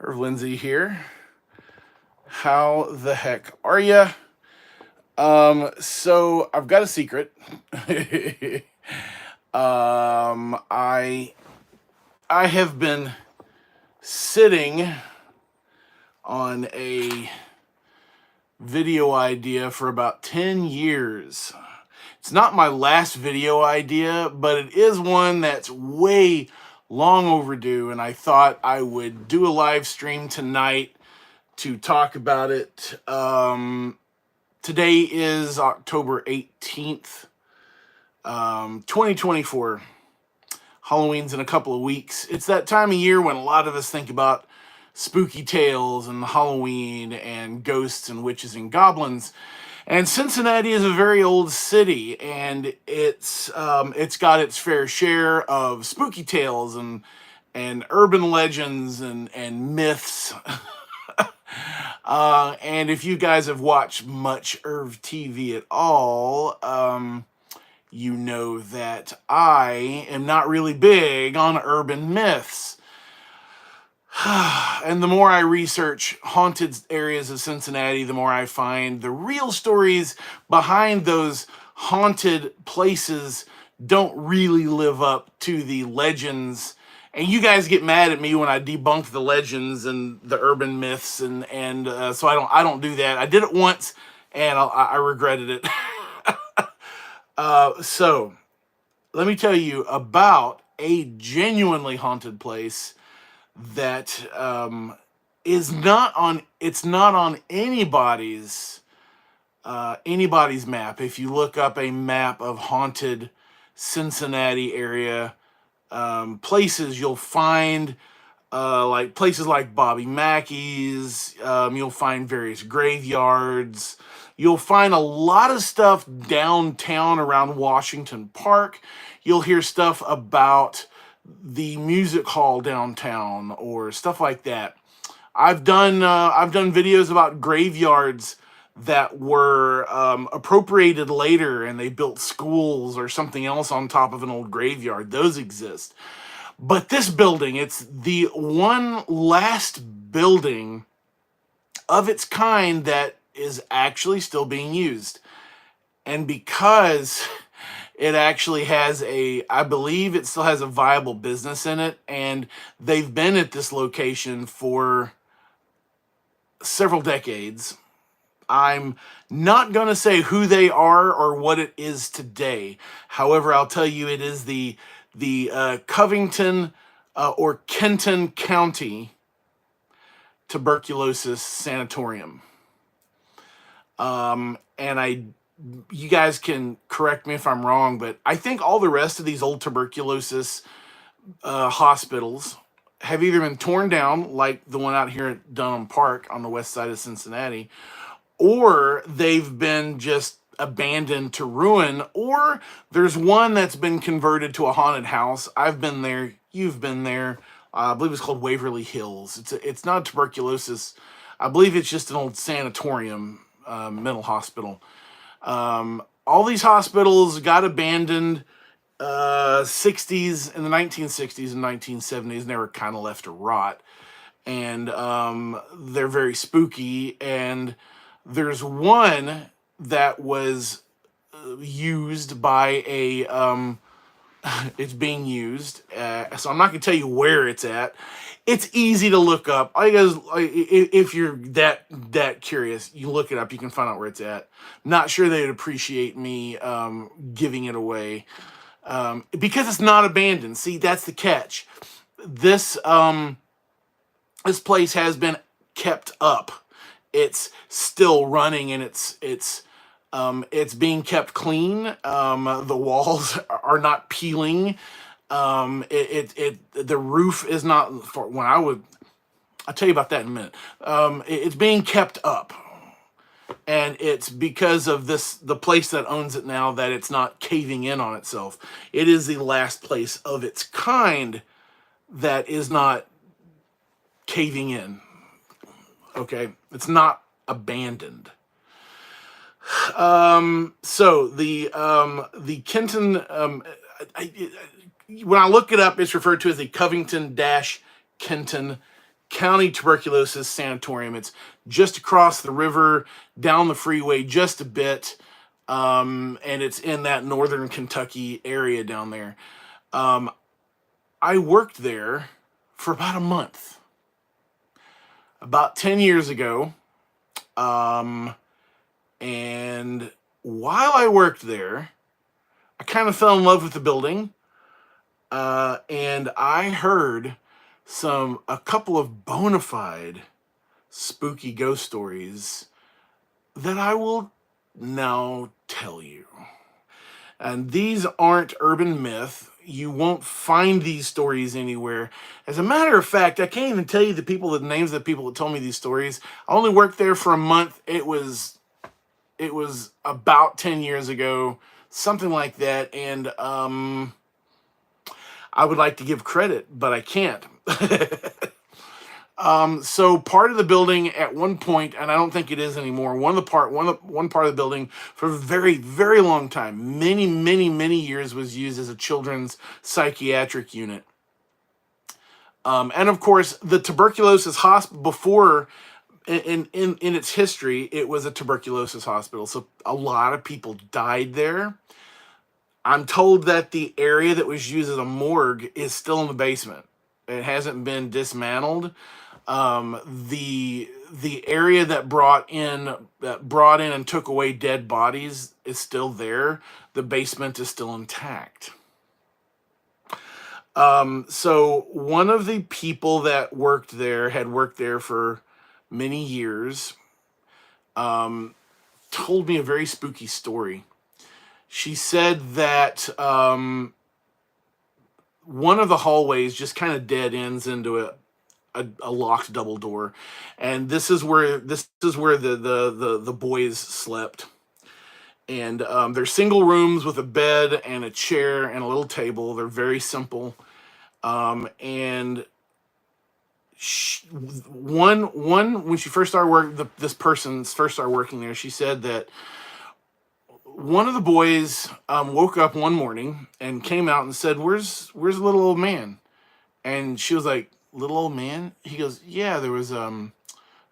Lindsay here. How the heck are ya? So I've got a secret. I have been sitting on a video idea for about 10 years. It's not my last video idea, but it is one that's way long overdue, and I thought I would do a live stream tonight to talk about it. Today is October 18th, 2024. Halloween's in a couple of weeks. It's that time of year when a lot of us think about spooky tales and Halloween and ghosts and witches and goblins. And Cincinnati is a very old city, and it's got its fair share of spooky tales and urban legends and myths. And if you guys have watched much ErvTV at all, you know that I am not really big on urban myths. And the more I research haunted areas of Cincinnati, the more I find the real stories behind those haunted places don't really live up to the legends. And you guys get mad at me when I debunk the legends and the urban myths, and so I don't do that. I did it once, and I regretted it. So let me tell you about a genuinely haunted place that is not on. It's not on anybody's map. If you look up a map of haunted Cincinnati area places, you'll find like places like Bobby Mackey's. You'll find various graveyards. You'll find a lot of stuff downtown around Washington Park. You'll hear stuff about the music hall downtown or stuff like that. I've done videos about graveyards that were appropriated later, and they built schools or something else on top of an old graveyard. Those exist. But this building, it's the one last building of its kind that is actually still being used. And because it actually has I believe it still has a viable business in it, and they've been at this location for several decades. I'm not going to say who they are or what it is today. However, I'll tell you it is the Covington or Kenton County Tuberculosis Sanatorium. And you guys can correct me if I'm wrong, but I think all the rest of these old tuberculosis hospitals have either been torn down, like the one out here at Dunham Park on the west side of Cincinnati, or they've been just abandoned to ruin, or there's one that's been converted to a haunted house. I've been there. You've been there. I believe it's called Waverly Hills. It's not tuberculosis. I believe it's just an old sanatorium, mental hospital. All these hospitals got abandoned 60s in the 1960s and 1970s, and they were kind of left to rot. And they're very spooky. And there's one that was used by it's being used. So I'm not going to tell you where it's at. It's easy to look up. All you guys, if you're that curious, you look it up. You can find out where it's at. Not sure they'd appreciate me giving it away because it's not abandoned. See, that's the catch. This place has been kept up. It's still running, and it's being kept clean. The walls are not peeling. The roof is not. I'll tell you about that in a minute. It's being kept up, and it's because of the place that owns it now, that it's not caving in on itself. It is the last place of its kind that is not caving in. Okay, it's not abandoned. So the Kenton, when I look it up, it's referred to as the Covington-Kenton County Tuberculosis Sanatorium. It's just across the river, down the freeway just a bit, and it's in that northern Kentucky area down there. Um, I worked there for about a month, about 10 years ago. Um, and while I worked there, I kind of fell in love with the building. And I heard a couple of bona fide spooky ghost stories that I will now tell you. And these aren't urban myth. You won't find these stories anywhere. As a matter of fact, I can't even tell you the names of the people that told me these stories. I only worked there for a month. It was about 10 years ago, something like that. And I would like to give credit, but I can't. So part of the building at one point, and I don't think it is anymore, one part of the building for a very, very long time, many years, was used as a children's psychiatric unit. And of course, the tuberculosis hospital, before, in its history, it was a tuberculosis hospital. So a lot of people died there. I'm told that the area that was used as a morgue is still in the basement. It hasn't been dismantled. The area that brought in and took away dead bodies is still there. The basement is still intact. So one of the people that had worked there for many years, told me a very spooky story. She said that one of the hallways just kind of dead ends into a locked double door, and this is where the boys slept. And they're single rooms with a bed and a chair and a little table. They're very simple. And when she first started working, this person first started working there, she said that one of the boys woke up one morning and came out and said, "Where's little old man?" And she was like, "Little old man?" He goes, "Yeah, there was a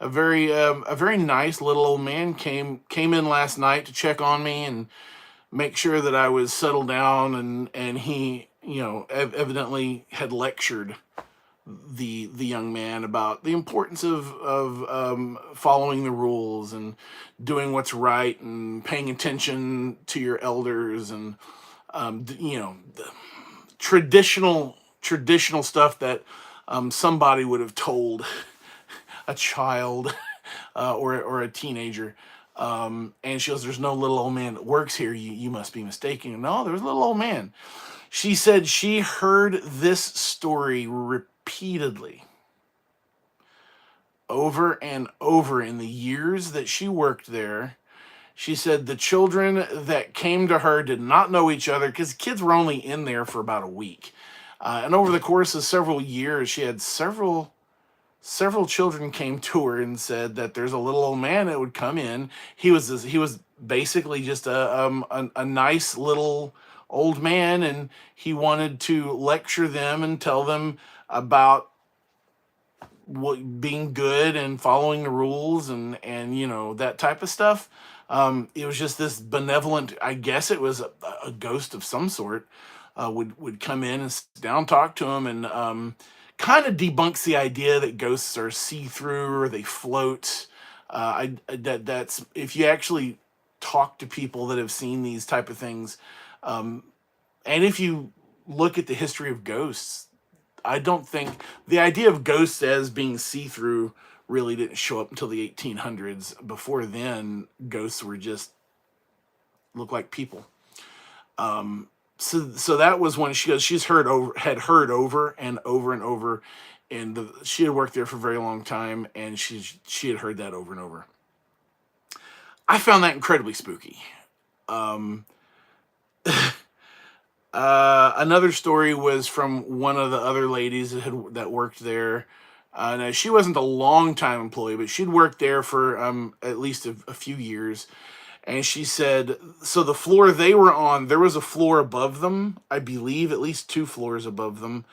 very nice little old man came in last night to check on me and make sure that I was settled down, and he, evidently had lectured the young man about the importance of following the rules and doing what's right and paying attention to your elders, and the traditional stuff that somebody would have told a child or a teenager." And she goes, "There's no little old man that works here. You must be mistaken." No, there's a little old man. She said she heard this story repeatedly over and over in the years that she worked there. She said the children that came to her did not know each other, because kids were only in there for about a week. And over the course of several years, she had several children came to her and said that there's a little old man that would come in. He was basically just a nice little old man, and he wanted to lecture them and tell them about being good and following the rules and that type of stuff. It was just this benevolent, I guess it was a ghost of some sort, would come in and sit down, talk to him, and kind of debunks the idea that ghosts are see-through or they float. That's if you actually talk to people that have seen these type of things, and if you look at the history of ghosts, I don't think the idea of ghosts as being see-through really didn't show up until the 1800s. Before then, ghosts were just look like people. So that was when she goes, had heard over and over and over, and she had worked there for a very long time, and she had heard that over and over. I found that incredibly spooky. Another story was from one of the other ladies that worked there. Now, she wasn't a long-time employee, but she'd worked there for at least a few years. And she said, so the floor they were on, there was a floor above them, I believe, at least 2 floors above them.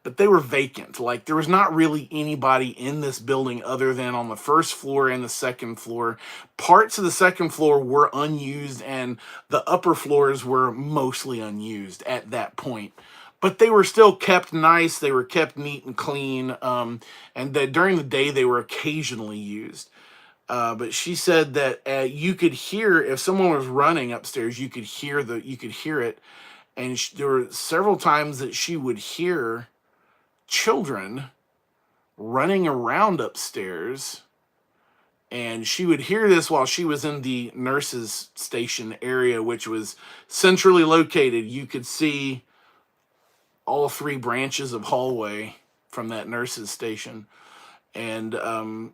but they were vacant. Like there was not really anybody in this building other than on the first floor and the second floor. Parts of the second floor were unused, and the upper floors were mostly unused at that point. But they were still kept nice. They were kept neat and clean. And that during the day they were occasionally used. But she said that you could hear if someone was running upstairs, you could hear it, and there were several times that she would hear children running around upstairs, and she would hear this while she was in the nurses station area, which was centrally located. You could see all three branches of hallway from that nurses station. And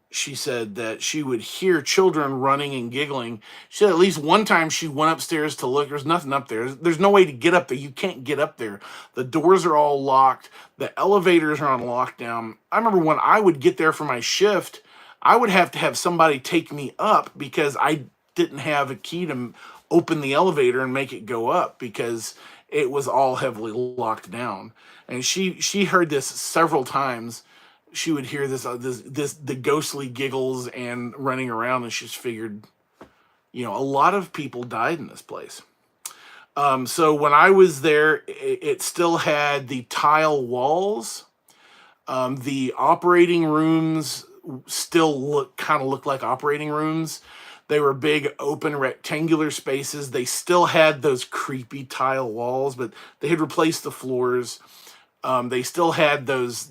she said that she would hear children running and giggling. She said at least one time she went upstairs to look. There's nothing up there. There's no way to get up there. You can't get up there. The doors are all locked. The elevators are on lockdown. I remember when I would get there for my shift, I would have to have somebody take me up because I didn't have a key to open the elevator and make it go up because it was all heavily locked down. And she heard this several times. She would hear the ghostly giggles and running around, and she just figured, a lot of people died in this place. So when I was there, it still had the tile walls. The operating rooms still look like operating rooms. They were big, open, rectangular spaces. They still had those creepy tile walls, but they had replaced the floors. They still had those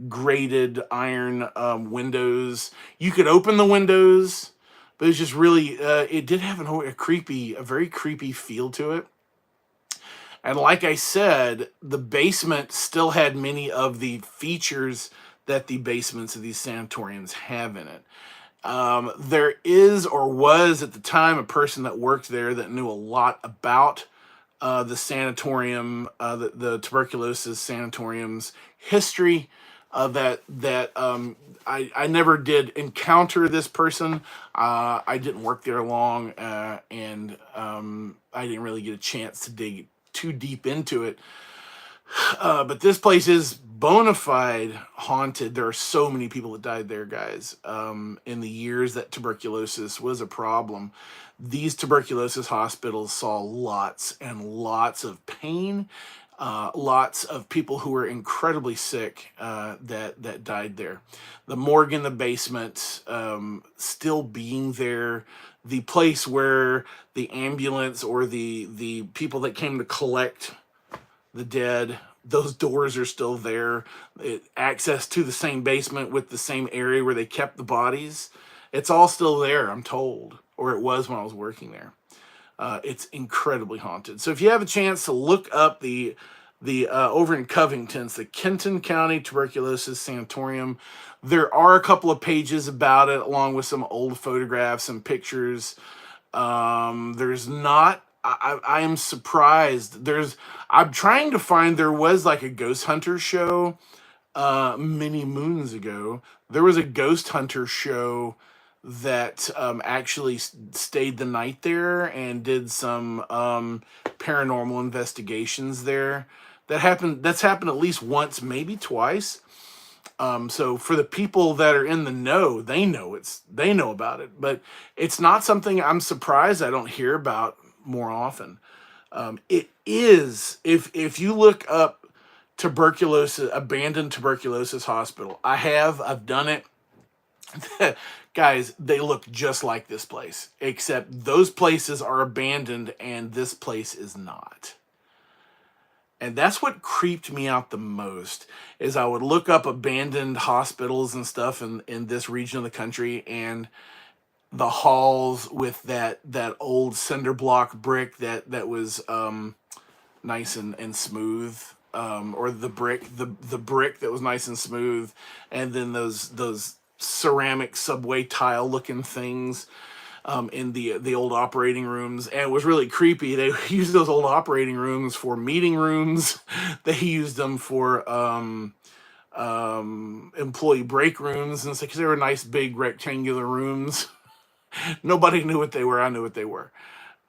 grated iron windows. You could open the windows, but it's just really it did have a very creepy feel to it. And like I said, the basement still had many of the features that the basements of these sanatoriums have in it. There is or was at the time a person that worked there that knew a lot about the sanatorium, the tuberculosis sanatorium's history. I never did encounter this person. I didn't work there long, and I didn't really get a chance to dig too deep into it. But this place is bona fide haunted. There are so many people that died there, guys. In the years that tuberculosis was a problem, these tuberculosis hospitals saw lots and lots of pain, lots of people who were incredibly sick that died there. The morgue in the basement still being there, the place where the ambulance or the people that came to collect the dead, those doors are still there. Access to the same basement with the same area where they kept the bodies. It's all still there, I'm told, or it was when I was working there. It's incredibly haunted. So if you have a chance to look up the over in Covington, it's the Kenton County Tuberculosis Sanatorium. There are a couple of pages about it, along with some old photographs and pictures. There's not. I am surprised. I'm trying to find. There was like a ghost hunter show many moons ago. There was a ghost hunter show that actually stayed the night there and did some paranormal investigations there. That's happened at least once, maybe twice. So for the people that are in the know, they know about it, but it's not something I'm surprised I don't hear about more often. It is, if you look up abandoned tuberculosis hospital, I've done it. Guys, they look just like this place, except those places are abandoned and this place is not. And that's what creeped me out the most, is I would look up abandoned hospitals and stuff in this region of the country, and the halls with that old cinder block brick that was nice and smooth, or the brick that was nice and smooth, and then those ceramic subway tile looking things in the old operating rooms. And it was really creepy. They used those old operating rooms for meeting rooms. They used them for employee break rooms, and it's like, 'cause they were nice big rectangular rooms. Nobody knew what they were. I knew what they were.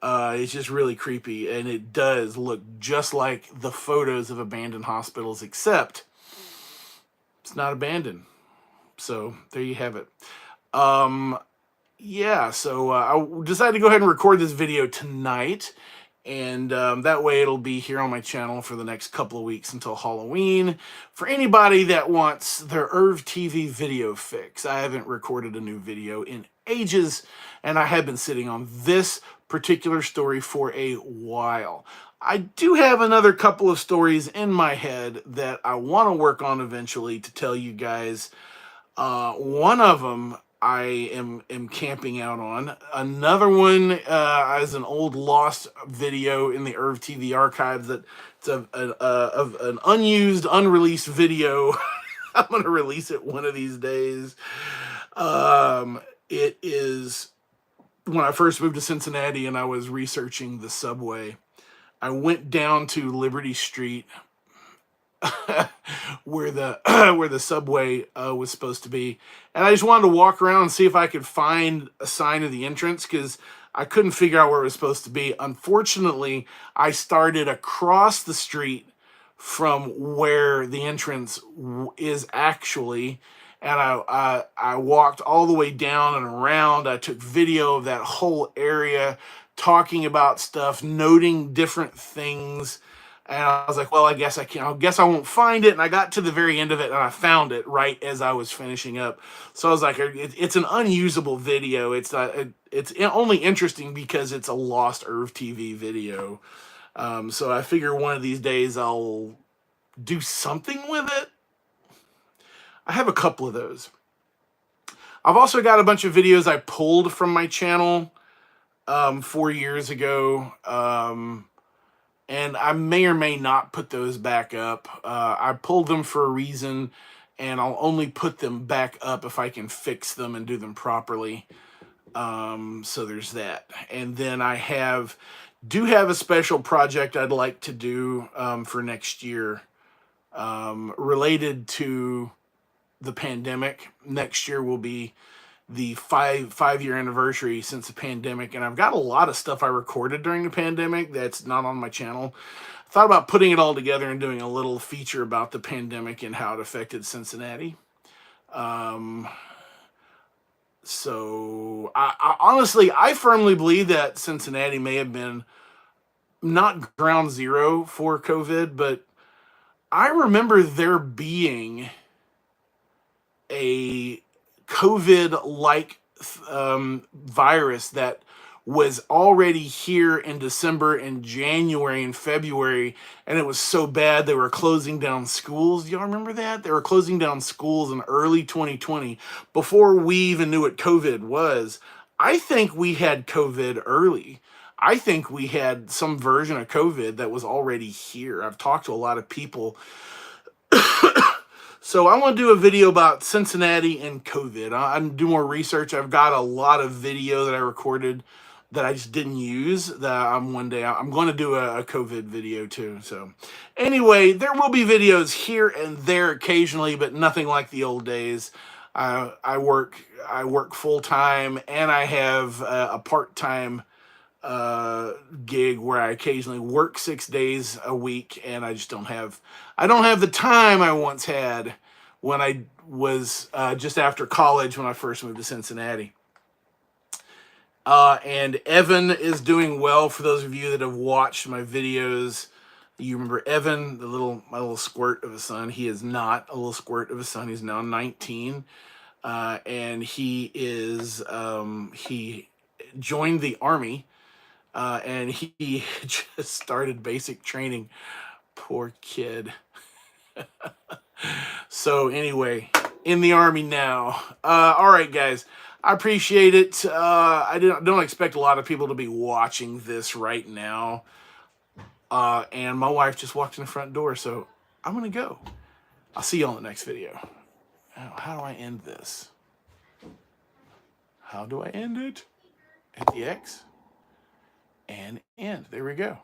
It's just really creepy, and it does look just like the photos of abandoned hospitals, except it's not abandoned. So there you have it. Um, yeah, so I decided to go ahead and record this video tonight, and that way it'll be here on my channel for the next couple of weeks until Halloween. For anybody that wants their ErvTV video fix, I haven't recorded a new video in ages, and I have been sitting on this particular story for a while. I do have another couple of stories in my head that I want to work on eventually to tell you guys. One of them I am camping out on. Another one is an old lost video in the ErvTV archives that it's of an unused, unreleased video. I'm gonna release it one of these days. It is when I first moved to Cincinnati and I was researching the subway. I went down to Liberty Street where the where the subway was supposed to be, and I just wanted to walk around and see if I could find a sign of the entrance because I couldn't figure out where it was supposed to be. Unfortunately, I started across the street from where the entrance is actually, and I walked all the way down and around. I took video of that whole area, talking about stuff, noting different things. And I was like, well, I guess I won't find it. And I got to the very end of it and I found it right as I was finishing up. So I was like, it's an unusable video. It's only interesting because it's a lost ErvTV video. So I figure one of these days I'll do something with it. I have a couple of those. I've also got a bunch of videos I pulled from my channel 4 years ago. And I may or may not put those back up. I pulled them for a reason, and I'll only put them back up if I can fix them and do them properly. So there's that. And then I do have a special project I'd like to do for next year related to the pandemic. Next year will be the five-year anniversary since the pandemic, and I've got a lot of stuff I recorded during the pandemic that's not on my channel. I thought about putting it all together and doing a little feature about the pandemic and how it affected Cincinnati. So I honestly, I firmly believe that Cincinnati may have been not ground zero for COVID, but I remember there being a COVID-like virus that was already here in December and January and February, and it was so bad they were closing down schools. Y'all remember that? They were closing down schools in early 2020 before we even knew what COVID was. I think we had COVID early. I think we had some version of COVID that was already here. I've talked to a lot of people. So I want to do a video about Cincinnati and COVID. I'm do more research. I've got a lot of video that I recorded that I just didn't use. That I'm going to do a COVID video too. So anyway, there will be videos here and there occasionally, but nothing like the old days. I work full time, and I have a part-time gig where I occasionally work 6 days a week, and I don't have the time I once had when I was just after college when I first moved to Cincinnati. And Evan is doing well. For those of you that have watched my videos, you remember Evan, my little squirt of a son. He is not a little squirt of a son. He's now 19, and he joined the Army. And he just started basic training. Poor kid. So anyway, in the Army now. All right, guys. I appreciate it. I don't expect a lot of people to be watching this right now. And my wife just walked in the front door, so I'm going to go. I'll see you on the next video. How do I end this? How do I end it? Hit the X. And end. There we go.